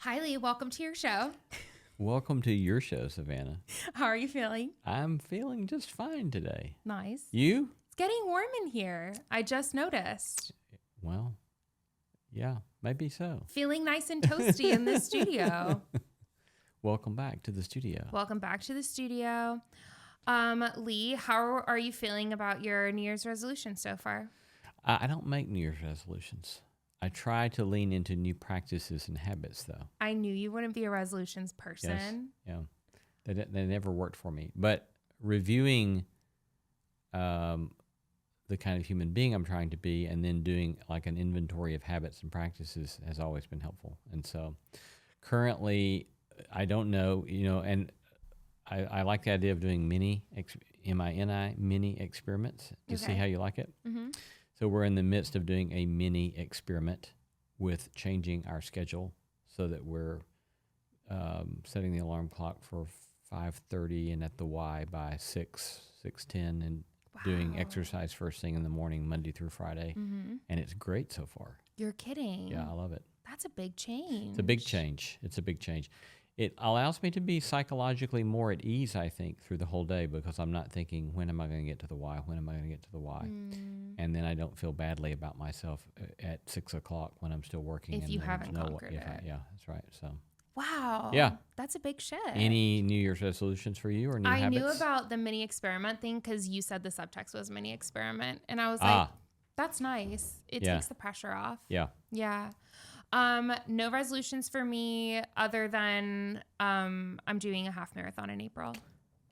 Hi, Lee. Welcome to your show. Welcome to your show, Savannah. How are you feeling? I'm feeling just fine today. Nice. You? It's getting warm in here. I just noticed. Well, yeah, maybe so. Feeling nice and toasty in the studio. Welcome back to the studio. Welcome back to the studio. Lee, how are you feeling about your New Year's resolution so far? I don't make New Year's resolutions. I try to lean into new practices and habits, though. I knew you wouldn't be a resolutions person. Yes, yeah. They never worked for me. But reviewing the kind of human being I'm trying to be and then doing like an inventory of habits and practices has always been helpful. And so currently, I don't know, and I like the idea of doing mini experiments to see how you like it. Mm-hmm. So we're in the midst of doing a mini experiment with changing our schedule so that we're setting the alarm clock for 5:30 and at the Y by 6:10 and doing exercise first thing in the morning, Monday through Friday. Mm-hmm. And it's great so far. You're kidding. Yeah, I love it. That's a big change. It's a big change. It allows me to be psychologically more at ease, I think, through the whole day because I'm not thinking, when am I going to get to the Y? When am I going to get to the Y? And then I don't feel badly about myself at 6 o'clock when I'm still working. If you haven't conquered it. Yeah, that's right. So. Wow. Yeah. That's a big shift. Any New Year's resolutions for you or new habits? I knew about the mini experiment thing because you said the subtext was mini experiment. And I was like, that's nice. It takes the pressure off. Yeah. Yeah. No resolutions for me other than I'm doing a half marathon in April.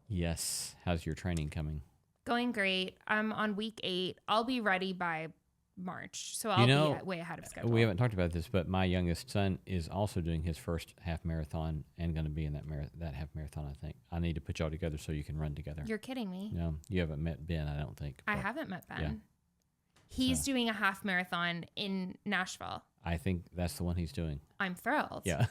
Yes. How's your training coming? Going great. I'm on week 8. I'll be ready by March. So I'll be way ahead of schedule. We haven't talked about this, but my youngest son is also doing his first half marathon and going to be in that half marathon, I think. I need to put y'all together so you can run together. You're kidding me. No, you haven't met Ben, I don't think. I haven't met Ben. Yeah. He's doing a half marathon in Nashville. I think that's the one he's doing. I'm thrilled. Yeah.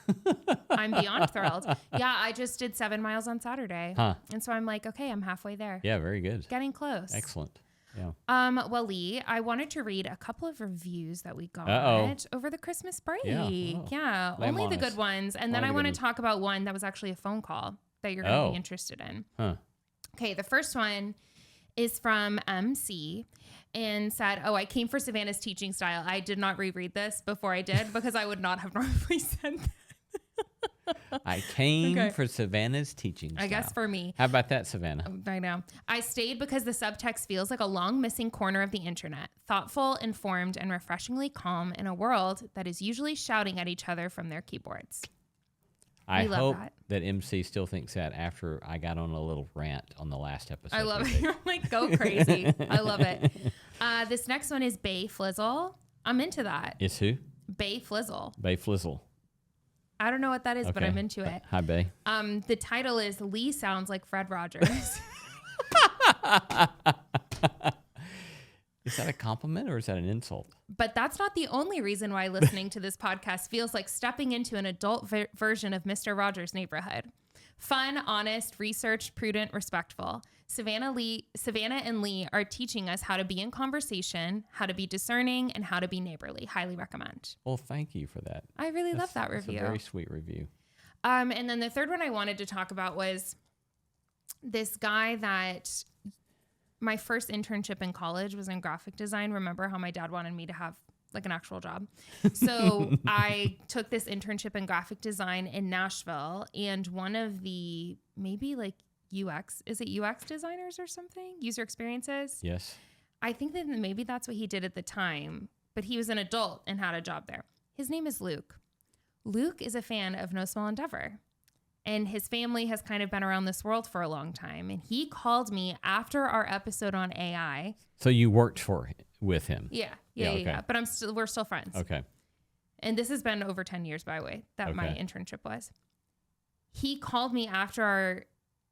I'm beyond thrilled. Yeah, I just did 7 miles on Saturday. Huh. And so I'm like, okay, I'm halfway there. Yeah, very good. Getting close. Excellent. Yeah. Well, Lee, I wanted to read a couple of reviews that we got over the Christmas break. Yeah. Only the good ones. And then I want to talk about one that was actually a phone call that you're going to be interested in. Huh. Okay, the first one is from MC and said, I came for Savannah's teaching style. I did not reread this before I did because I would not have normally said that. I came for Savannah's teaching style. I guess for me. How about that, Savannah? I know. I stayed because the subtext feels like a long missing corner of the internet. Thoughtful, informed, and refreshingly calm in a world that is usually shouting at each other from their keyboards. I hope that MC still thinks that after I got on a little rant on the last episode. I love it. You're like, go crazy. I love it. This next one is Bay Flizzle. I'm into that. It's who? Bay Flizzle. Bay Flizzle. I don't know what that is, but I'm into it. Hi, Bay. The title is Lee Sounds Like Fred Rogers. Is that a compliment or is that an insult? But that's not the only reason why listening to this podcast feels like stepping into an adult version of Mr. Rogers' Neighborhood. Fun, honest, researched, prudent, respectful. Savannah and Lee are teaching us how to be in conversation, how to be discerning, and how to be neighborly. Highly recommend. Well, thank you for that. I really love that review. It's a very sweet review. And then the third one I wanted to talk about was this guy that my first internship in college was in graphic design. Remember how my dad wanted me to have like an actual job? So I took this internship in graphic design in Nashville, and one of the maybe like UX designers or something? User experiences? Yes. I think that maybe that's what he did at the time, but he was an adult and had a job there. His name is Luke. Luke is a fan of No Small Endeavor. And his family has kind of been around this world for a long time. And he called me after our episode on AI. So you worked with him? Yeah. But we're still friends. Okay. And this has been over 10 years, by the way, that my internship was. He called me after our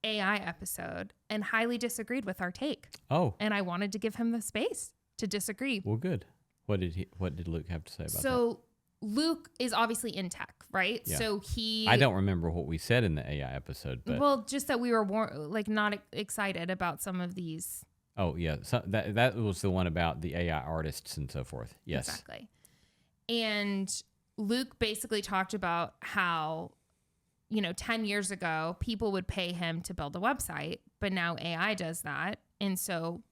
AI episode and highly disagreed with our take. Oh. And I wanted to give him the space to disagree. Well, good. What did Luke have to say about that? So Luke is obviously in tech, right? Yeah. So I don't remember what we said in the AI episode, but well, just that we were not excited about some of these. Oh yeah, so that was the one about the AI artists and so forth. Yes, exactly. And Luke basically talked about how, 10 years ago, people would pay him to build a website, but now AI does that. And so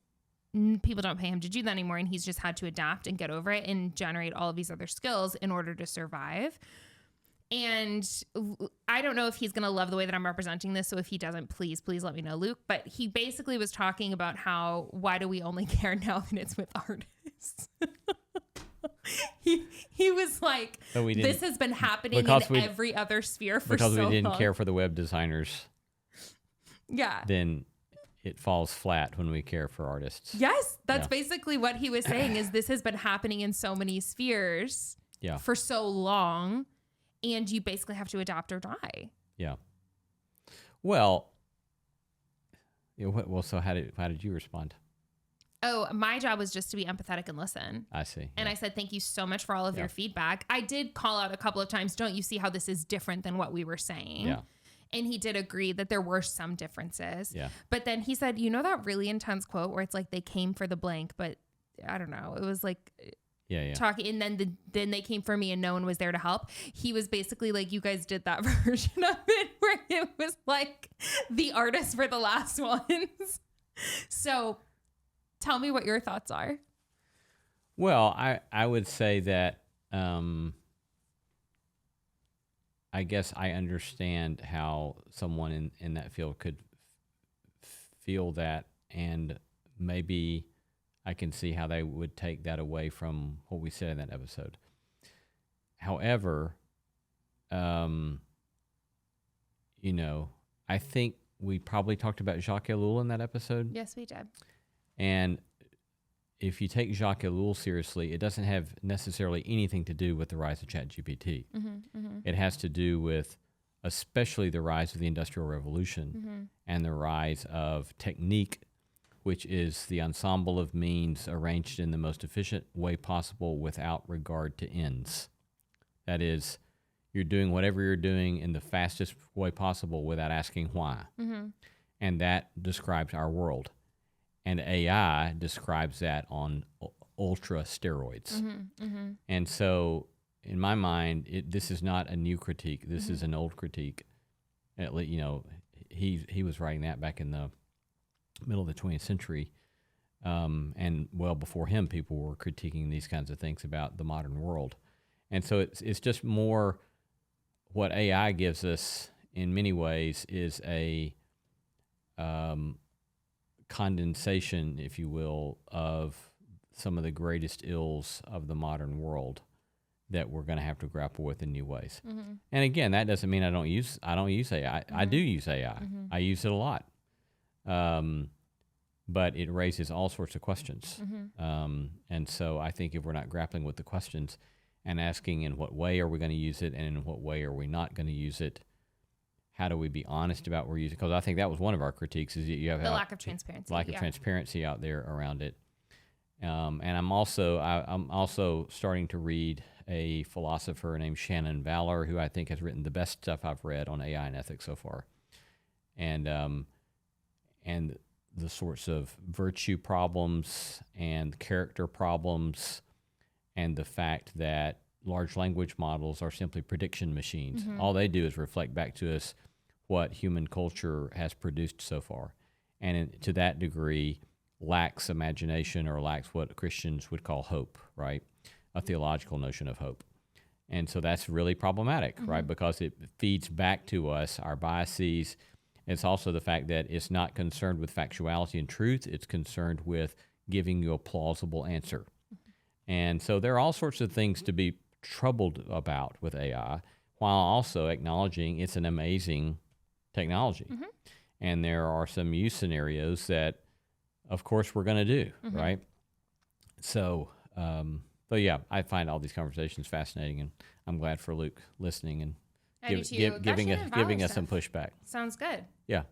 people don't pay him to do that anymore. And he's just had to adapt and get over it and generate all of these other skills in order to survive. And I don't know if he's going to love the way that I'm representing this. So if he doesn't, please let me know, Luke. But he basically was talking about why do we only care now that it's with artists? He was like, this has been happening in every other sphere for so long. Because we didn't care for the web designers. Yeah. Then it falls flat when we care for artists. Yes. That's basically what he was saying is this has been happening in so many spheres for so long. And you basically have to adapt or die. Yeah. Well, so how did you respond? Oh, my job was just to be empathetic and listen. I see. And I said, thank you so much for all of your feedback. I did call out a couple of times, don't you see how this is different than what we were saying? Yeah. And he did agree that there were some differences. Yeah. But then he said, that really intense quote where it's like they came for the blank, but I don't know. It was like talking, and then they came for me and no one was there to help. He was basically like, you guys did that version of it where it was like the artists were the last ones. So tell me what your thoughts are. Well, I would say that I guess I understand how someone in that field could feel that, and maybe I can see how they would take that away from what we said in that episode. However, I think we probably talked about Jacques Ellul in that episode. Yes, we did. And if you take Jacques Ellul seriously, it doesn't have necessarily anything to do with the rise of ChatGPT. It has to do with especially the rise of the Industrial Revolution and the rise of technique, which is the ensemble of means arranged in the most efficient way possible without regard to ends. That is, you're doing whatever you're doing in the fastest way possible without asking why. And that describes our world. And AI describes that on ultra steroids. And so, in my mind, this is not a new critique. This is an old critique. At least, he was writing that back in the middle of the 20th century, and well before him, people were critiquing these kinds of things about the modern world. And so it's just more what AI gives us in many ways is a condensation, if you will, of some of the greatest ills of the modern world that we're going to have to grapple with in new ways. And again, that doesn't mean I don't use AI. I do use AI. I use it a lot. But it raises all sorts of questions. And so I think if we're not grappling with the questions and asking in what way are we going to use it and in what way are we not going to use it, how do we be honest about what we're using? Because I think that was one of our critiques is that you have the lack of transparency. Lack of transparency out there around it. And I'm also starting to read a philosopher named Shannon Valor, who I think has written the best stuff I've read on AI and ethics so far. And the sorts of virtue problems and character problems and the fact that large language models are simply prediction machines. All they do is reflect back to us what human culture has produced so far. And to that degree, lacks imagination or lacks what Christians would call hope, right? A theological notion of hope. And so that's really problematic, right? Because it feeds back to us our biases. It's also the fact that it's not concerned with factuality and truth. It's concerned with giving you a plausible answer. And so there are all sorts of things to be troubled about with AI, while also acknowledging it's an amazing technology. And there are some use scenarios that, of course, we're going to do, right? So, but yeah, I find all these conversations fascinating, and I'm glad for Luke listening and giving us some pushback. Sounds good. Yeah.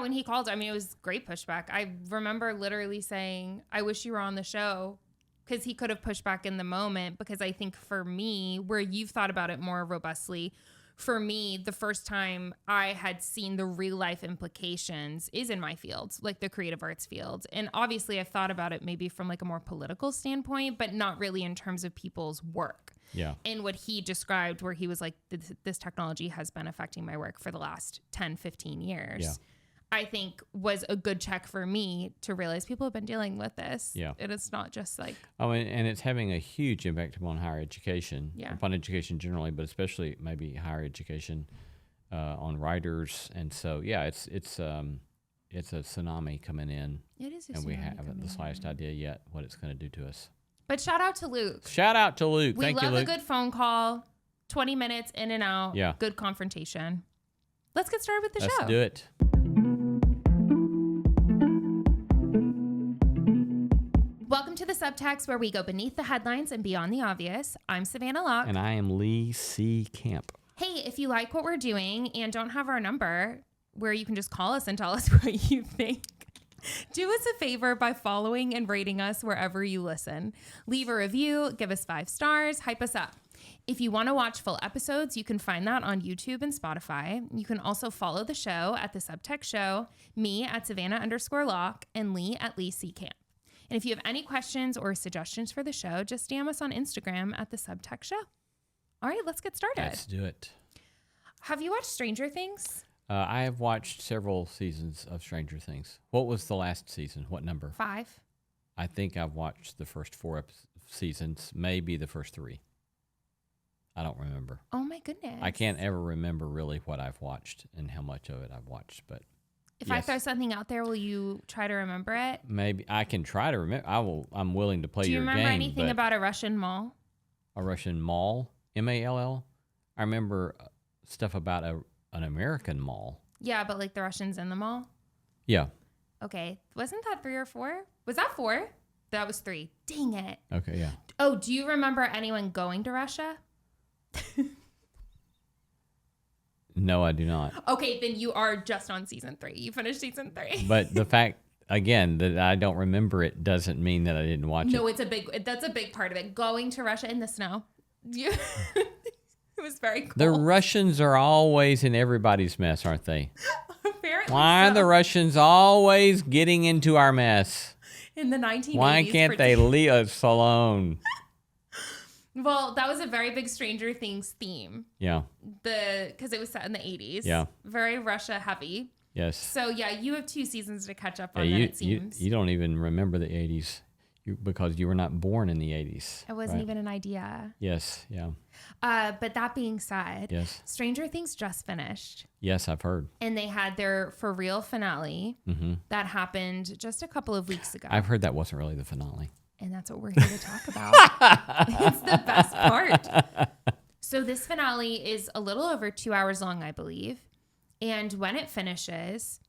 When he called, it was great pushback. I remember literally saying, I wish you were on the show, because he could have pushed back in the moment. Because I think for me, where you've thought about it more robustly, for me, the first time I had seen the real life implications is in my field, like the creative arts field. And obviously I've thought about it maybe from like a more political standpoint, but not really in terms of people's work. Yeah. And what he described, where he was like, this technology has been affecting my work for the last 10, 15 years. Yeah. I think was a good check for me to realize people have been dealing with this. Yeah. And it's not just like... Oh, and it's having a huge impact upon higher education, upon education generally, but especially maybe higher education on writers. And so, yeah, it's a tsunami coming in. It is a tsunami. And we haven't the slightest idea yet what it's going to do to us. But shout out to Luke. Shout out to Luke. We Thank you, love Luke. a good phone call, 20 minutes in and out, Yeah. good confrontation. Let's get started with the show. Let's do it. Welcome to the Subtext, where we go beneath the headlines and beyond the obvious. I'm Savannah Locke. And I am Lee C. Camp. Hey, if you like what we're doing and don't have our number, where you can just call us and tell us what you think, do us a favor by following and rating us wherever you listen. Leave a review, give us 5 stars, hype us up. If you want to watch full episodes, you can find that on YouTube and Spotify. You can also follow the show at The Subtext Show, me at Savannah_Locke, and Lee at Lee C. Camp. And if you have any questions or suggestions for the show, just DM us on Instagram at The Subtext Show. All right, let's get started. Let's do it. Have you watched Stranger Things? I have watched several seasons of Stranger Things. What was the last season? What number? 5. I think I've watched the first 4 seasons, maybe the first 3. I don't remember. Oh my goodness. I can't ever remember really what I've watched and how much of it I've watched, but if I throw something out there, will you try to remember it? Maybe I can try to remember. I'm willing to play your game. Do you remember anything about a Russian mall? A Russian mall? MALL? I remember stuff about an American mall. Yeah, but like the Russians in the mall? Yeah. Okay. Wasn't that 3 or 4? Was that 4? That was 3. Dang it. Okay, yeah. Oh, do you remember anyone going to Russia? No, I do not. Okay, then you are just on season 3. You finished season 3. But the fact, again, that I don't remember it doesn't mean that I didn't watch it. No, that's a big part of it. Going to Russia in the snow. It was very cool. The Russians are always in everybody's mess, aren't they? Apparently Why are the Russians always getting into our mess? In the 1980s. Why can't they leave us alone? Well, that was a very big Stranger Things theme. Yeah. Because it was set in the 80s. Yeah. Very Russia heavy. Yes. So, yeah, you have 2 seasons to catch up on, it seems. You don't even remember the 80s because you were not born in the 80s. It wasn't even an idea. Yes, yeah. But that being said, yes. Stranger Things just finished. Yes, I've heard. And they had their for real finale that happened just a couple of weeks ago. I've heard that wasn't really the finale. And that's what we're here to talk about. It's the best part. So this finale is a little over 2 hours long, I believe. And when it finishes,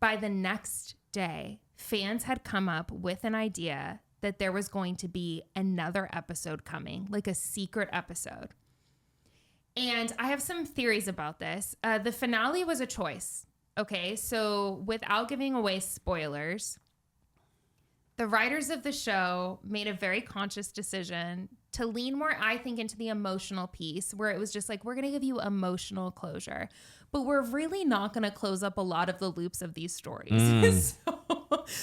by the next day, fans had come up with an idea that there was going to be another episode coming, like a secret episode. And I have some theories about this. The finale was a choice. Okay, so without giving away spoilers, the writers of the show made a very conscious decision to lean more, I think, into the emotional piece, where it was just like, we're going to give you emotional closure, but we're really not going to close up a lot of the loops of these stories.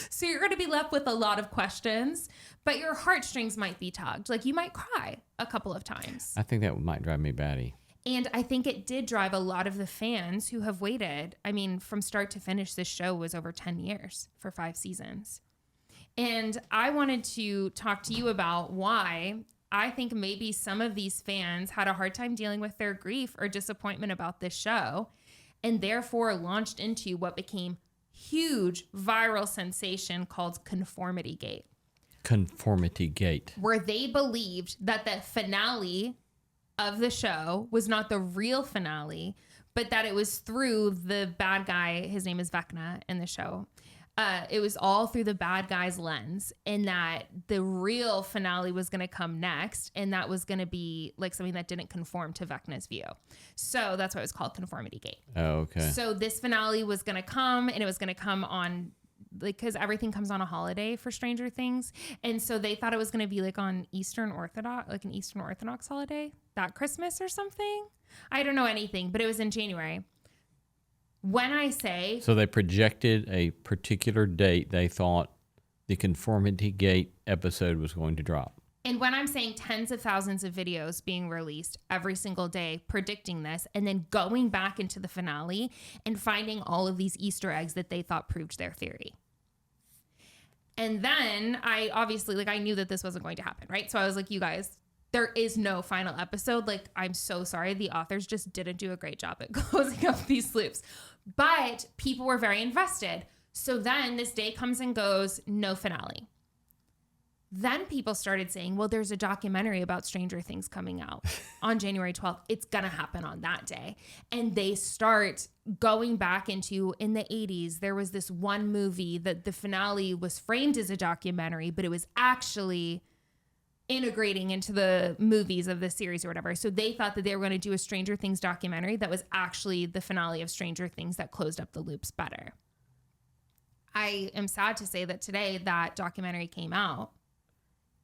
So you're going to be left with a lot of questions, but your heartstrings might be tugged. Like, you might cry a couple of times. I think that might drive me batty. And I think it did drive a lot of the fans who have waited. I mean, from start to finish, this show was over 10 years for 5 seasons. And I wanted to talk to you about why I think maybe some of these fans had a hard time dealing with their grief or disappointment about this show, and therefore launched into what became huge viral sensation called Conformity Gate. Conformity Gate. Where they believed that the finale of the show was not the real finale, but that it was through the bad guy. His name is Vecna in the show. It was all through the bad guy's lens, and that the real finale was going to come next, and that was going to be like something that didn't conform to Vecna's view. So that's why it was called Conformity Gate. Oh, okay. So this finale was going to come, and it was going to come on, like, because everything comes on a holiday for Stranger Things, and so they thought it was going to be like on Eastern Orthodox, like an Eastern Orthodox holiday, that Christmas or something. I don't know anything, but it was in January. When I say... So they projected a particular date they thought the Conformity Gate episode was going to drop. And when I'm saying tens of thousands of videos being released every single day predicting this, and then going back into the finale and finding all of these Easter eggs that they thought proved their theory. And then I obviously, like, I knew that this wasn't going to happen, right? So I was like, you guys, there is no final episode. Like, I'm so sorry. The authors just didn't do a great job at closing up these loops. But people were very invested. So then this day comes and goes, no finale. Then people started saying, well, there's a documentary about Stranger Things coming out on January 12th. It's going to happen on that day. And they start going back into, in the 80s, there was this one movie that the finale was framed as a documentary, but it was actually integrating into the movies of the series or whatever. So they thought that they were going to do a Stranger Things documentary that was actually the finale of Stranger Things that closed up the loops better. I am sad to say that today that documentary came out.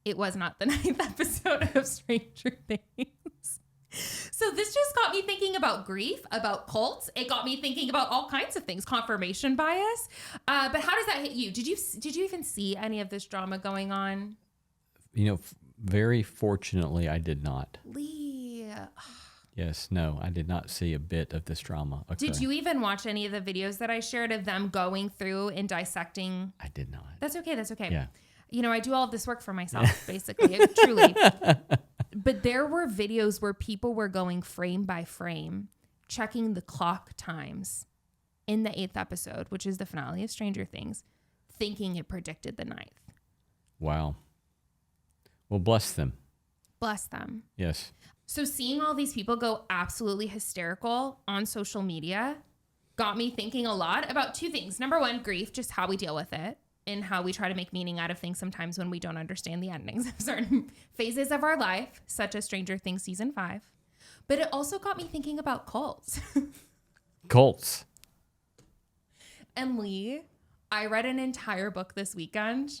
It was not the 9th episode of Stranger Things. So this just got me thinking about grief, about cults. It got me thinking about all kinds of things, confirmation bias. But how does that hit you? Did you even see any of this drama going on? You know, very fortunately, I did not. Lee. Yes, no, I did not see a bit of this drama occur. Did you even watch any of the videos that I shared of them going through and dissecting? I did not. That's okay. That's okay. Yeah. You know, I do all of this work for myself, basically, truly. But there were videos where people were going frame by frame, checking the clock times in the 8th episode, which is the finale of Stranger Things, thinking it predicted the 9th. Wow. Well, bless them. Bless them. Yes. So seeing all these people go absolutely hysterical on social media got me thinking a lot about two things. Number one, grief, just how we deal with it. And how we try to make meaning out of things sometimes when we don't understand the endings of certain phases of our life, such as Stranger Things Season 5. But it also got me thinking about cults. Cults. And Lee, I read an entire book this weekend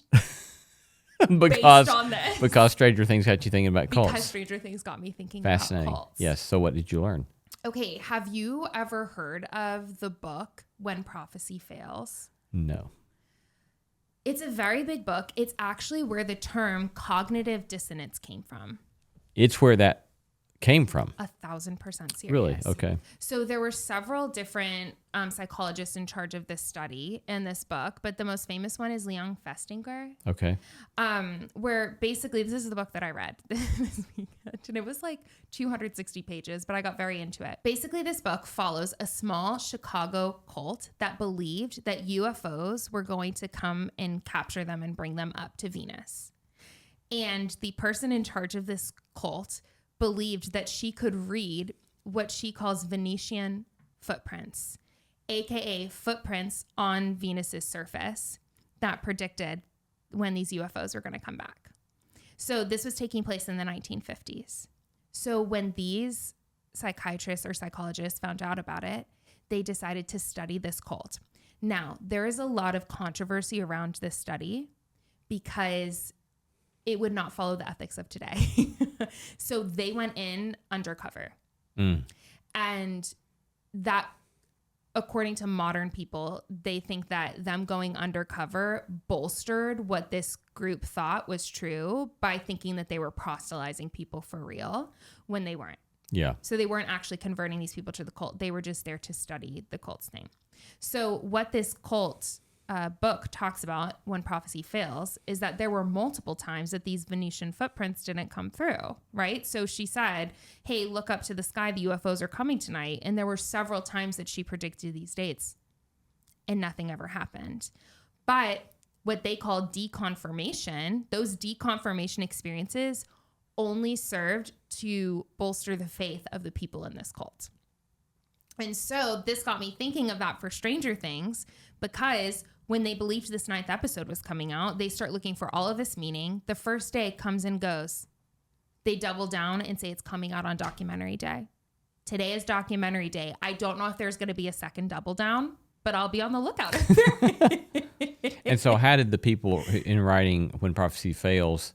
based on this. Because Stranger Things got you thinking about cults. Because Stranger Things got me thinking Fascinating. about cults. Yes. So what did you learn? Okay. Have you ever heard of the book When Prophecy Fails? No. It's a very big book. It's actually where the term cognitive dissonance came from. It's where that came from. 1,000% serious. Really? Okay. So there were several different psychologists in charge of this study in this book, but the most famous one is Leon Festinger. Okay. Where basically, this is the book that I read this weekend, and it was like 260 pages, but I got very into it. Basically, this book follows a small Chicago cult that believed that UFOs were going to come and capture them and bring them up to Venus. And the person in charge of this cult believed that she could read what she calls Venetian footprints, aka footprints on Venus's surface that predicted when these UFOs were going to come back. So this was taking place in the 1950s. So when these psychiatrists or psychologists found out about it, they decided to study this cult. Now, there is a lot of controversy around this study because it would not follow the ethics of today. So they went in undercover. And that, according to modern people, they think that them going undercover bolstered what this group thought was true by thinking that they were proselytizing people for real when they weren't. Yeah. So they weren't actually converting these people to the cult. They were just there to study the cult's thing. So what this cult book talks about, When Prophecy Fails, is that there were multiple times that these Venetian footprints didn't come through, right? So she said, hey, look up to the sky, the UFOs are coming tonight. And there were several times that she predicted these dates and nothing ever happened. But what they call deconfirmation, those deconfirmation experiences only served to bolster the faith of the people in this cult. And so this got me thinking of that for Stranger Things, because when they believed this 9th episode was coming out, they start looking for all of this meaning. The first day comes and goes. They double down and say it's coming out on documentary day. Today is documentary day. I don't know if there's going to be a second double down, but I'll be on the lookout. And so how did the people in writing When Prophecy Fails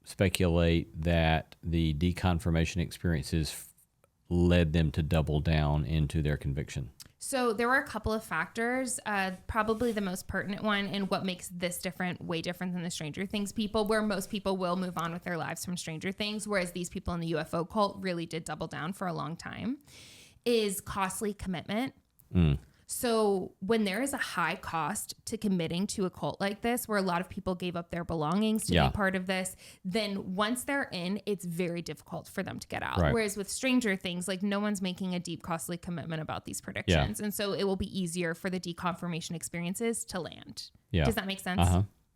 speculate that the deconfirmation experiences led them to double down into their conviction? So there were a couple of factors. Probably the most pertinent one, and what makes this way different than the Stranger Things people, where most people will move on with their lives from Stranger Things, whereas these people in the UFO cult really did double down for a long time, is costly commitment. So when there is a high cost to committing to a cult like this, where a lot of people gave up their belongings to be part of this, then once they're in, it's very difficult for them to get out. Right. Whereas with Stranger Things, like no one's making a deep, costly commitment about these predictions. And so it will be easier for the deconfirmation experiences to land. Does that make sense?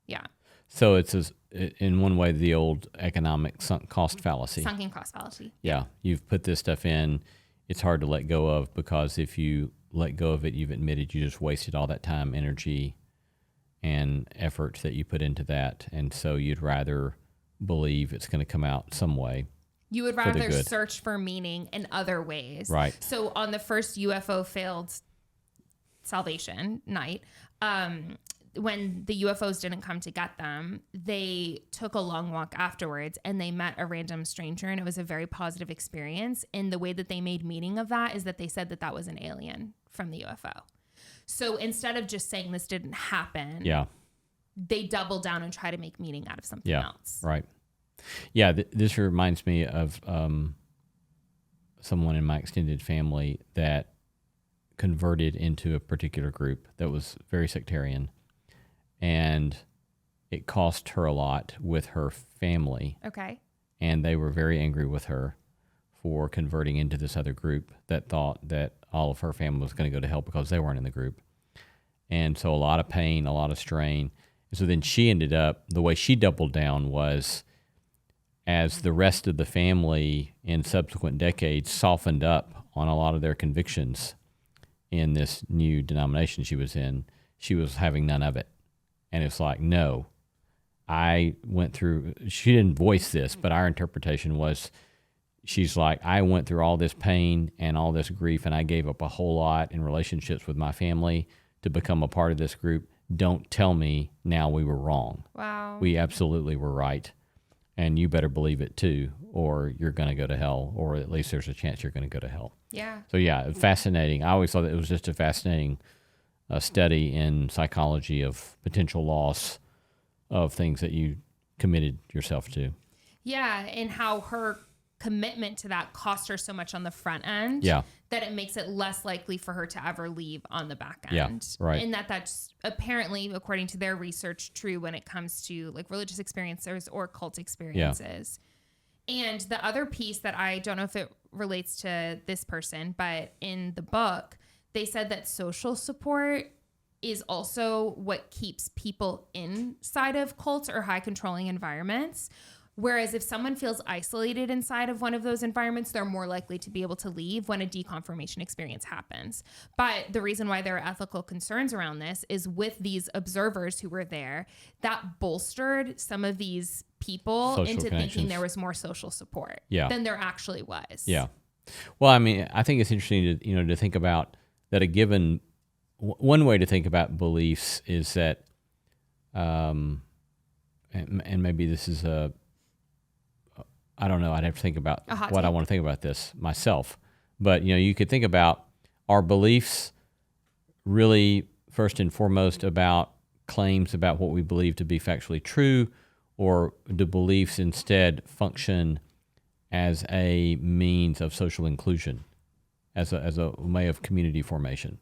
Yeah. So it's in one way the old economic sunk cost fallacy. Sunken cost fallacy. Yeah. You've put this stuff in. It's hard to let go of, because if you let go of it, you've admitted you just wasted all that time, energy, and effort that you put into that. And so you'd rather believe it's going to come out some way. You would rather search for meaning in other ways. Right. So on the first UFO failed salvation night, when the UFOs didn't come to get them, they took a long walk afterwards and they met a random stranger, and it was a very positive experience. And the way that they made meaning of that is that they said that that was an alien from the UFO. So instead of just saying this didn't happen, they double down and try to make meaning out of something else. Right. Yeah. This reminds me of someone in my extended family that converted into a particular group that was very sectarian. And it cost her a lot with her family. Okay. And they were very angry with her for converting into this other group that thought that all of her family was going to go to hell because they weren't in the group. And so a lot of pain, a lot of strain. And so then she ended up, the way she doubled down was, as the rest of the family in subsequent decades softened up on a lot of their convictions in this new denomination she was in, she was having none of it. And it's like, no, I went through, she didn't voice this, but our interpretation was, she's like, I went through all this pain and all this grief, and I gave up a whole lot in relationships with my family to become a part of this group. Don't tell me now we were wrong. Wow. We absolutely were right. And you better believe it too, or you're going to go to hell, or at least there's a chance you're going to go to hell. Yeah. So yeah, fascinating. I always thought that it was just a fascinating study in psychology of potential loss of things that you committed yourself to. Yeah, and how her commitment to that cost her so much on the front end that it makes it less likely for her to ever leave on the back end. Yeah, right. And that's apparently, according to their research, true when it comes to like religious experiences or cult experiences. Yeah. And the other piece that I don't know if it relates to this person, but in the book, they said that social support is also what keeps people inside of cults or high controlling environments. Whereas if someone feels isolated inside of one of those environments, they're more likely to be able to leave when a deconfirmation experience happens. But the reason why there are ethical concerns around this is with these observers who were there, that bolstered some of these people into thinking there was more social support than there actually was. Yeah. Well, I mean, I think it's interesting to think about that. A given one way to think about beliefs is that, and maybe this is I don't know. I'd have to think about what I want to think about this myself. But, you could think about, our beliefs really first and foremost about claims about what we believe to be factually true, or do beliefs instead function as a means of social inclusion, as a way of community formation?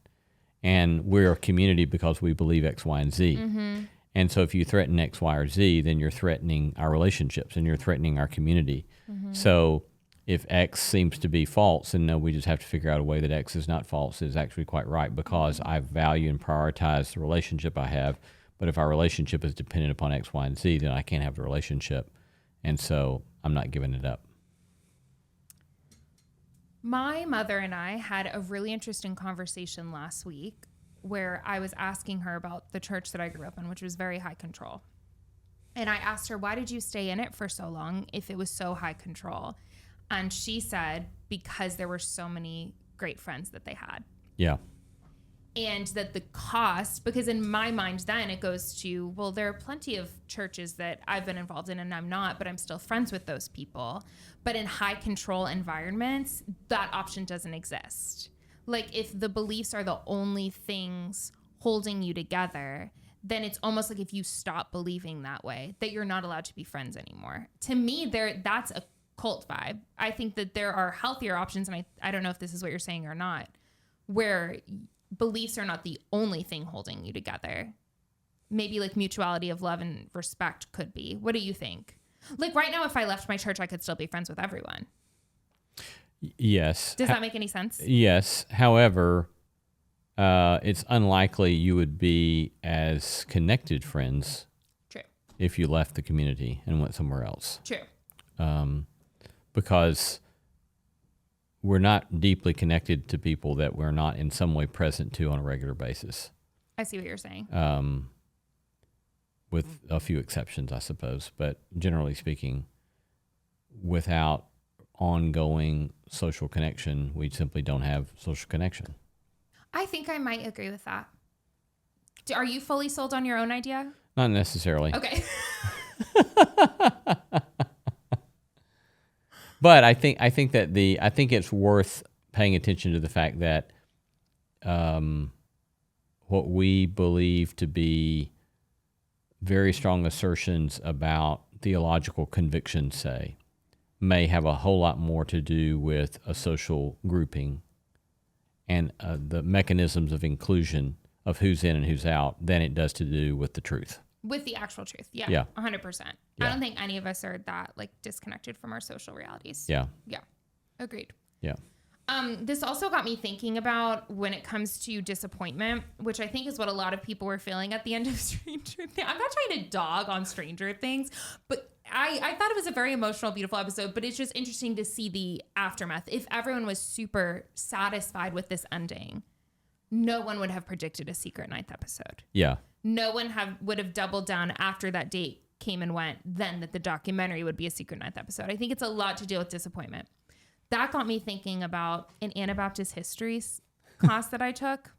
And we're a community because we believe X, Y, and Z. Mm-hmm. And so if you threaten X, Y, or Z, then you're threatening our relationships and you're threatening our community. Mm-hmm. So if X seems to be false, and no, we just have to figure out a way that X is not false, is actually quite right, because I value and prioritize the relationship I have. But if our relationship is dependent upon X, Y, and Z, then I can't have the relationship. And so I'm not giving it up. My mother and I had a really interesting conversation last week where I was asking her about the church that I grew up in, which was very high control. And I asked her, why did you stay in it for so long if it was so high control? And she said, because there were so many great friends that they had. Yeah. And that the cost, because in my mind then it goes to, well, there are plenty of churches that I've been involved in and I'm not, but I'm still friends with those people. But in high control environments, that option doesn't exist. Like if the beliefs are the only things holding you together, then it's almost like if you stop believing that way, that you're not allowed to be friends anymore. To me, that's a cult vibe. I think that there are healthier options, and I don't know if this is what you're saying or not, where beliefs are not the only thing holding you together. Maybe like mutuality of love and respect could be. What do you think? Like right now, if I left my church, I could still be friends with everyone. Yes. Does that make any sense? Yes. However, it's unlikely you would be as connected friends. True. If you left the community and went somewhere else. True. Because we're not deeply connected to people that we're not in some way present to on a regular basis. I see what you're saying. With a few exceptions, I suppose. But generally speaking, without ongoing social connection, we simply don't have social connection. I think I might agree with that. Are you fully sold on your own idea? Not necessarily. Okay. But I think it's worth paying attention to the fact that what we believe to be very strong assertions about theological convictions, say, may have a whole lot more to do with a social grouping and the mechanisms of inclusion of who's in and who's out than it does to do with the truth. With the actual truth. Yeah. Yeah. 100%. Yeah. I don't think any of us are that like disconnected from our social realities. Yeah. Yeah. Agreed. Yeah. This also got me thinking about when it comes to disappointment, which I think is what a lot of people were feeling at the end of Stranger Things. I'm not trying to dog on Stranger Things, but I thought it was a very emotional, beautiful episode, but it's just interesting to see the aftermath. If everyone was super satisfied with this ending, no one would have predicted a secret ninth episode. Yeah. No one would have doubled down after that date came and went, then that the documentary would be a secret ninth episode. I think it's a lot to deal with disappointment. That got me thinking about an Anabaptist history class that I took.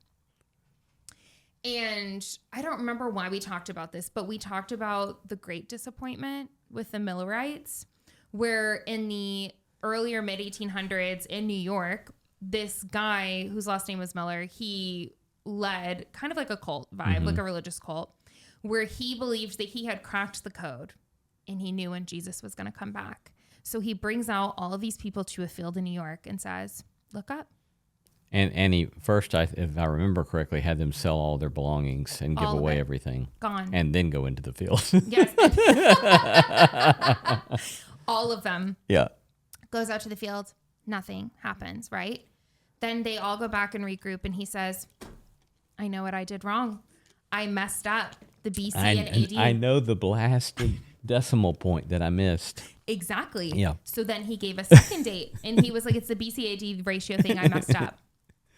And I don't remember why we talked about this, but we talked about the Great Disappointment with the Millerites, where in the earlier mid-1800s in New York, this guy whose last name was Miller, he led kind of like a cult vibe, like a religious cult, where he believed that he had cracked the code and he knew when Jesus was going to come back. So he brings out all of these people to a field in New York and says, look up. And he first, if I remember correctly, had them sell all their belongings and give away everything. Gone. And then go into the field. Yes. All of them. Yeah. Goes out to the field. Nothing happens, right? Then they all go back and regroup and he says, I know what I did wrong. I messed up the BC and AD. I know the blasted decimal point that I missed. Exactly. Yeah. So then he gave a second date and he was like, it's the BC AD ratio thing I messed up.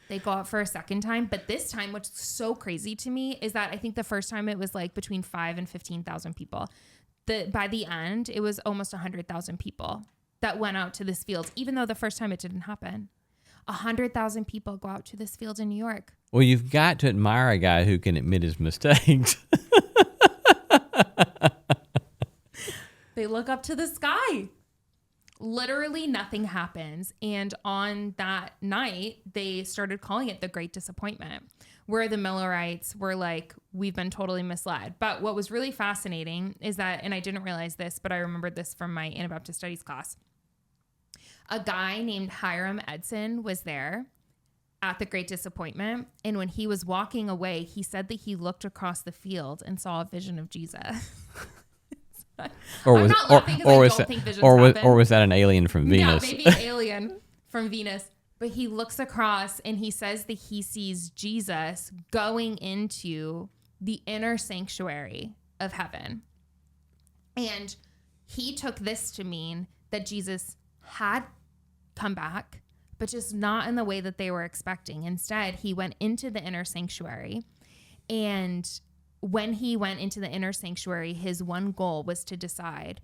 They go out for a second time. But this time, what's so crazy to me is that I think the first time it was like between 5,000 and 15,000 people. By the end, it was almost 100,000 people that went out to this field, even though the first time it didn't happen. 100,000 people go out to this field in New York. Well, you've got to admire a guy who can admit his mistakes. They look up to the sky. Literally nothing happens. And on that night, they started calling it the Great Disappointment, where the Millerites were like, we've been totally misled. But what was really fascinating is that, and I didn't realize this, but I remembered this from my Anabaptist Studies class, a guy named Hiram Edson was there at the Great Disappointment. And when he was walking away, he said that he looked across the field and saw a vision of Jesus. Or I'm was, not laughing because I don't think visions happen. Or was that an alien from Venus? Yeah, maybe an alien from Venus. But he looks across and he says that he sees Jesus going into the inner sanctuary of heaven. And he took this to mean that Jesus had come back, but just not in the way that they were expecting. Instead, he went into the inner sanctuary, and when he went into the inner sanctuary, his one goal was to decide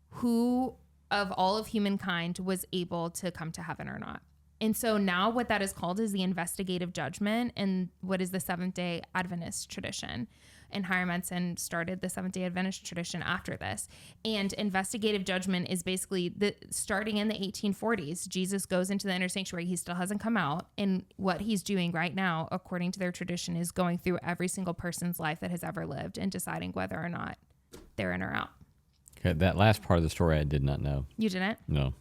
who of all of humankind was able to come to heaven or not. And so now what that is called is the investigative judgment, and what is the Seventh-day Adventist tradition. And Hiram Edson started the Seventh-day Adventist tradition after this. And investigative judgment is basically starting in the 1840s. Jesus goes into the inner sanctuary. He still hasn't come out. And what he's doing right now, according to their tradition, is going through every single person's life that has ever lived and deciding whether or not they're in or out. Okay, that last part of the story I did not know. You didn't? No.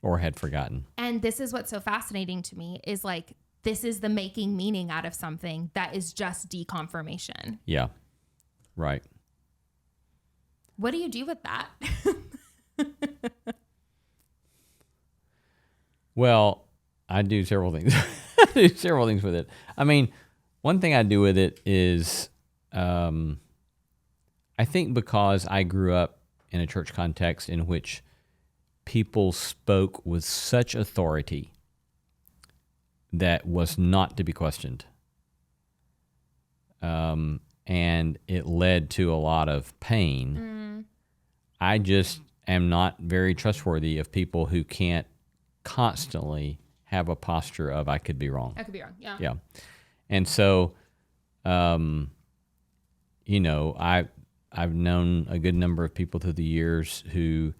Or had forgotten. And this is what's so fascinating to me is like, this is the making meaning out of something that is just deconfirmation. Yeah. Right. What do you do with that? Well, I do several things. I do several things with it. I mean, one thing I do with it is, I think because I grew up in a church context in which people spoke with such authority that was not to be questioned. And it led to a lot of pain. I just am not very trustworthy of people who can't constantly have a posture of, I could be wrong. I could be wrong. Yeah. Yeah. And so, you know, I've known a good number of people through the years who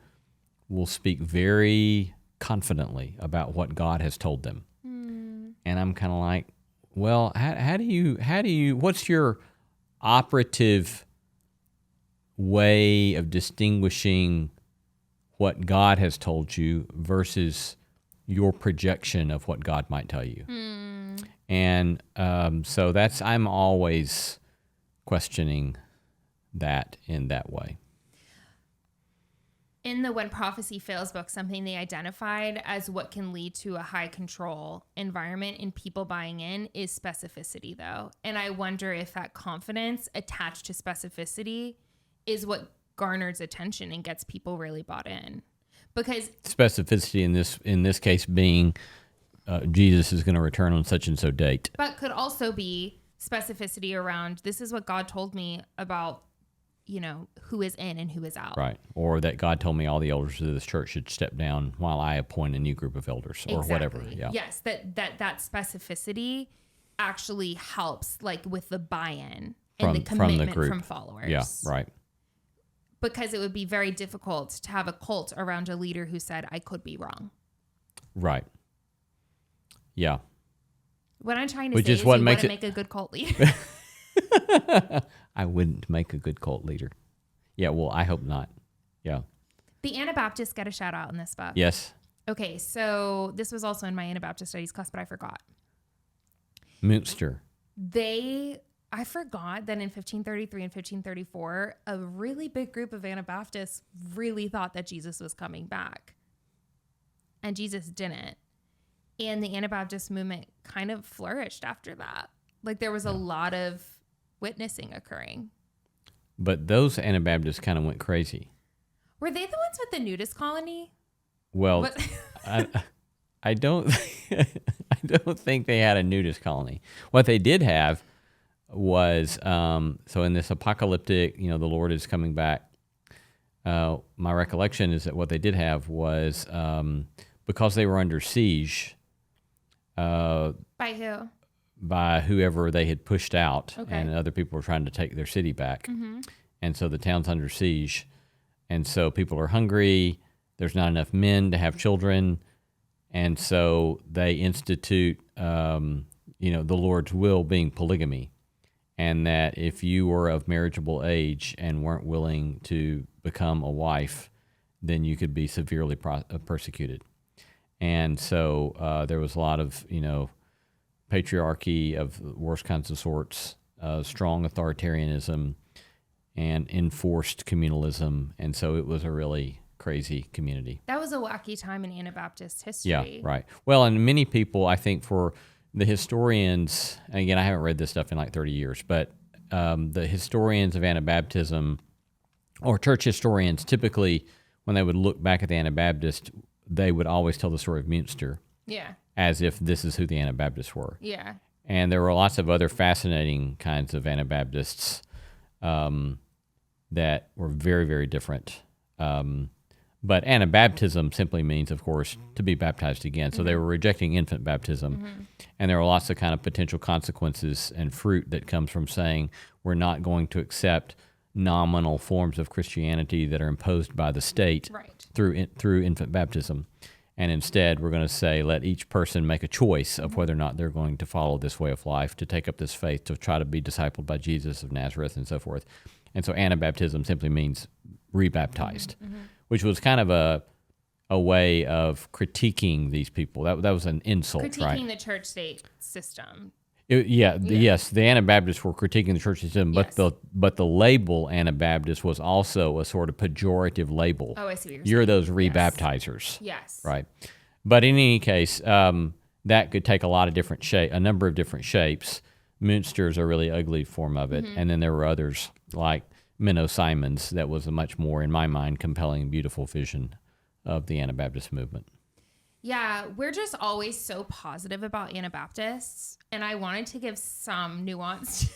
will speak very confidently about what God has told them. And I'm kind of like, well, how do you, what's your operative way of distinguishing what God has told you versus your projection of what God might tell you? And so I'm always questioning that in that way. In the When Prophecy Fails book, something they identified as what can lead to a high control environment in people buying in is specificity, though. And I wonder if that confidence attached to specificity is what garners attention and gets people really bought in. Because specificity in this case being Jesus is going to return on such and so date. But could also be specificity around, this is what God told me about, you know, who is in and who is out. Right. Or that God told me all the elders of this church should step down while I appoint a new group of elders or whatever. Yeah. Yes. That specificity actually helps, like, with the buy-in and the commitment from followers. Yeah. Right. Because it would be very difficult to have a cult around a leader who said, I could be wrong. Right. Yeah. What I'm trying to say is you want to make a good cult leader. I wouldn't make a good cult leader. Yeah, well, I hope not. Yeah. The Anabaptists get a shout out in this book. Yes. Okay, so this was also in my Anabaptist studies class, but I forgot. Münster. I forgot that in 1533 and 1534, a really big group of Anabaptists really thought that Jesus was coming back. And Jesus didn't. And the Anabaptist movement kind of flourished after that. Like, there was a lot of witnessing occurring. But those Anabaptists kind of went crazy. Were they the ones with the nudist colony? Well, I don't think they had a nudist colony. What they did have was, so in this apocalyptic, the Lord is coming back. My recollection is that what they did have was, because they were under siege. By who? By whoever they had pushed out, and other people were trying to take their city back. Mm-hmm. And so the town's under siege. And so people are hungry. There's not enough men to have children. And so they institute, the Lord's will being polygamy. And that if you were of marriageable age and weren't willing to become a wife, then you could be severely persecuted. And so there was a lot of, patriarchy of the worst kinds of sorts, strong authoritarianism, and enforced communalism. And so it was a really crazy community. That was a wacky time in Anabaptist history. Yeah, right. Well, and many people, I think, for the historians, and again, I haven't read this stuff in like 30 years, but the historians of Anabaptism, or church historians, typically, when they would look back at the Anabaptist, they would always tell the story of Münster. Yeah. As if this is who the Anabaptists were. Yeah. And there were lots of other fascinating kinds of Anabaptists that were very, very different. But anabaptism simply means, of course, to be baptized again. So they were rejecting infant baptism. And there are lots of kind of potential consequences and fruit that comes from saying we're not going to accept nominal forms of Christianity that are imposed by the state through infant baptism. And instead, we're going to say, let each person make a choice of whether or not they're going to follow this way of life, to take up this faith, to try to be discipled by Jesus of Nazareth and so forth. And so anabaptism simply means rebaptized, which was kind of a way of critiquing these people. That was an insult, right? Critiquing the church-state system. Yes, the Anabaptists were critiquing the church system, but the label Anabaptist was also a sort of pejorative label. Oh, I see what you're saying. You're those rebaptizers. Yes. Right. But in any case, that could take a number of different shapes. Münster's a really ugly form of it, and then there were others like Menno Simons that was a much more, in my mind, compelling, beautiful vision of the Anabaptist movement. Yeah, we're just always so positive about Anabaptists, and I wanted to give some nuance.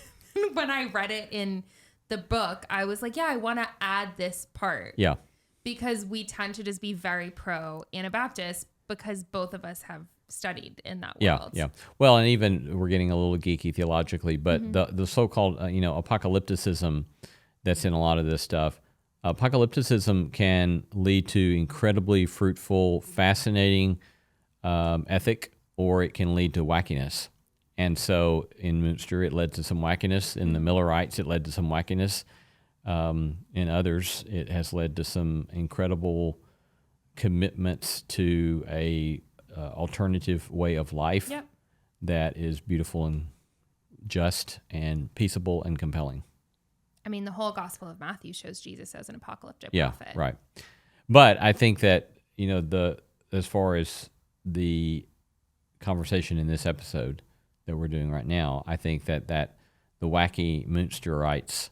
When I read it in the book, I was like, yeah, I want to add this part. Yeah. Because we tend to just be very pro Anabaptist because both of us have studied in that world. Yeah. Well, and even we're getting a little geeky theologically, but the so-called apocalypticism that's in a lot of this stuff, apocalypticism can lead to incredibly fruitful, fascinating ethic, or it can lead to wackiness. And so in Münster, it led to some wackiness. In the Millerites, it led to some wackiness. In others, it has led to some incredible commitments to a alternative way of life that is beautiful and just and peaceable and compelling. I mean, the whole Gospel of Matthew shows Jesus as an apocalyptic prophet. Yeah, right. But I think that, as far as the conversation in this episode that we're doing right now, I think that the wacky Münsterites,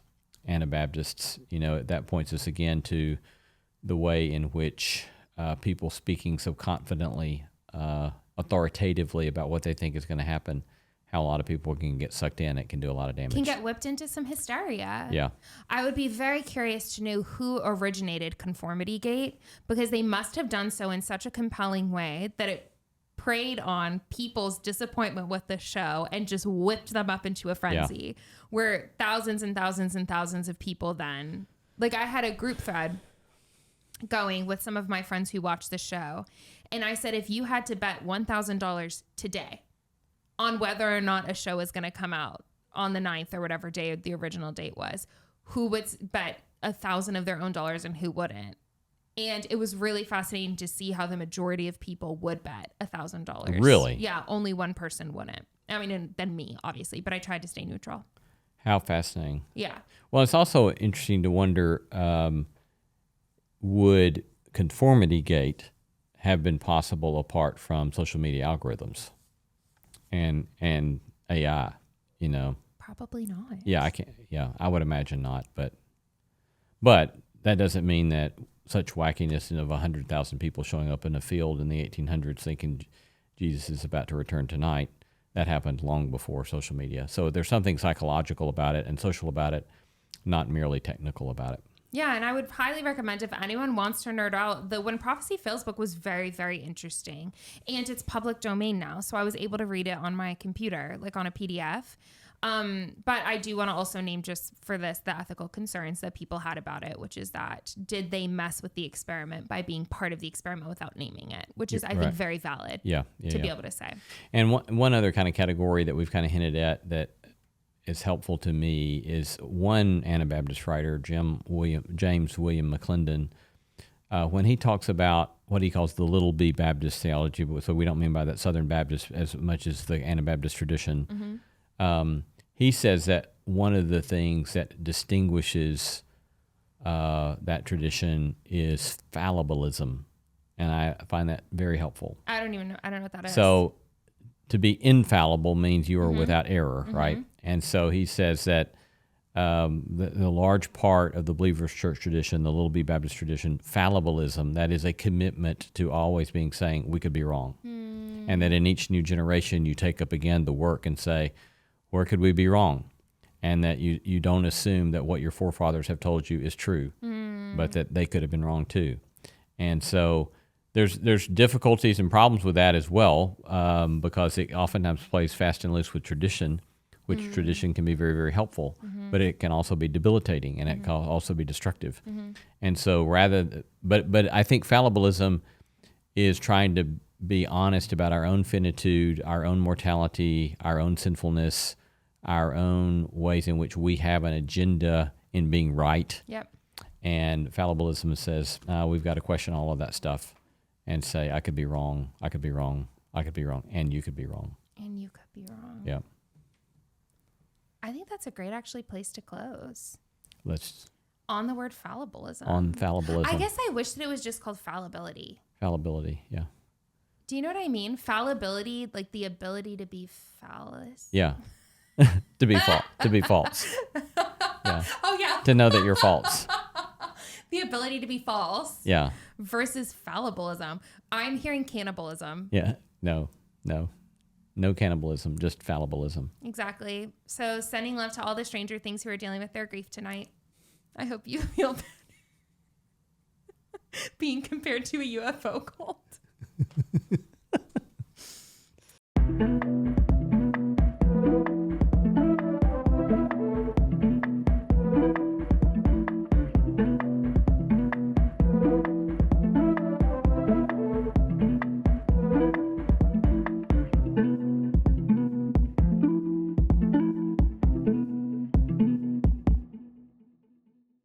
Anabaptists, that points us again to the way in which people speaking so confidently, authoritatively about what they think is going to happen, how a lot of people can get sucked in. It can do a lot of damage. Can get whipped into some hysteria. Yeah. I would be very curious to know who originated Conformity Gate, because they must have done so in such a compelling way that it preyed on people's disappointment with the show and just whipped them up into a frenzy where thousands and thousands and thousands of people then, like I had a group thread going with some of my friends who watched the show. And I said, if you had to bet $1,000 today on whether or not a show is going to come out on the 9th or whatever day the original date was, who would bet 1,000 of their own dollars and who wouldn't? And it was really fascinating to see how the majority of people would bet $1,000. Really? Yeah, only one person wouldn't. I mean, and then me, obviously, but I tried to stay neutral. How fascinating. Yeah. Well, it's also interesting to wonder, would Conformity Gate have been possible apart from social media algorithms and AI, Probably not. Yeah, I would imagine not, but that doesn't mean that such wackiness of 100,000 people showing up in a field in the 1800s thinking Jesus is about to return tonight, that happened long before social media. So there's something psychological about it and social about it, not merely technical about it. Yeah, and I would highly recommend if anyone wants to nerd out, the When Prophecy Fails book was very, very interesting. And it's public domain now, so I was able to read it on my computer, like on a PDF. But I do want to also name, just for this, the ethical concerns that people had about it, which is that did they mess with the experiment by being part of the experiment without naming it, which is, I think, very valid to be able to say. And one other kind of category that we've kind of hinted at that is helpful to me is one Anabaptist writer, James William McClendon, when he talks about what he calls the little b Baptist theology, so we don't mean by that Southern Baptist as much as the Anabaptist tradition. He says that one of the things that distinguishes that tradition is fallibilism, and I find that very helpful. I don't know what that is. So to be infallible means you are without error, right? And so he says that the large part of the Believer's Church tradition, the Little B Baptist tradition, fallibilism, that is a commitment to always saying we could be wrong. And that in each new generation you take up again the work and say, where could we be wrong? And that you don't assume that what your forefathers have told you is true, but that they could have been wrong too. And so there's difficulties and problems with that as well, because it oftentimes plays fast and loose with tradition, which tradition can be very, very helpful, but it can also be debilitating, and it can also be destructive. And so but I think fallibilism is trying to be honest about our own finitude, our own mortality, our own sinfulness, our own ways in which we have an agenda in being right. Yep. And fallibilism says, we've got to question all of that stuff and say, I could be wrong, I could be wrong, I could be wrong, and you could be wrong. And you could be wrong. Yeah. I think that's a great actually place to close. Let's On the word fallibilism. on fallibilism. I guess I wish that it was just called fallibility. Fallibility, yeah. Do you know what I mean? Fallibility, like the ability to be phallus. Yeah. to be false. Yeah. Oh yeah. To know that you're false. The ability to be false. Yeah. Versus fallibilism. I'm hearing cannibalism. Yeah. No cannibalism, just fallibilism. Exactly. So sending love to all the Stranger Things who are dealing with their grief tonight. I hope you feel better being compared to a UFO cult.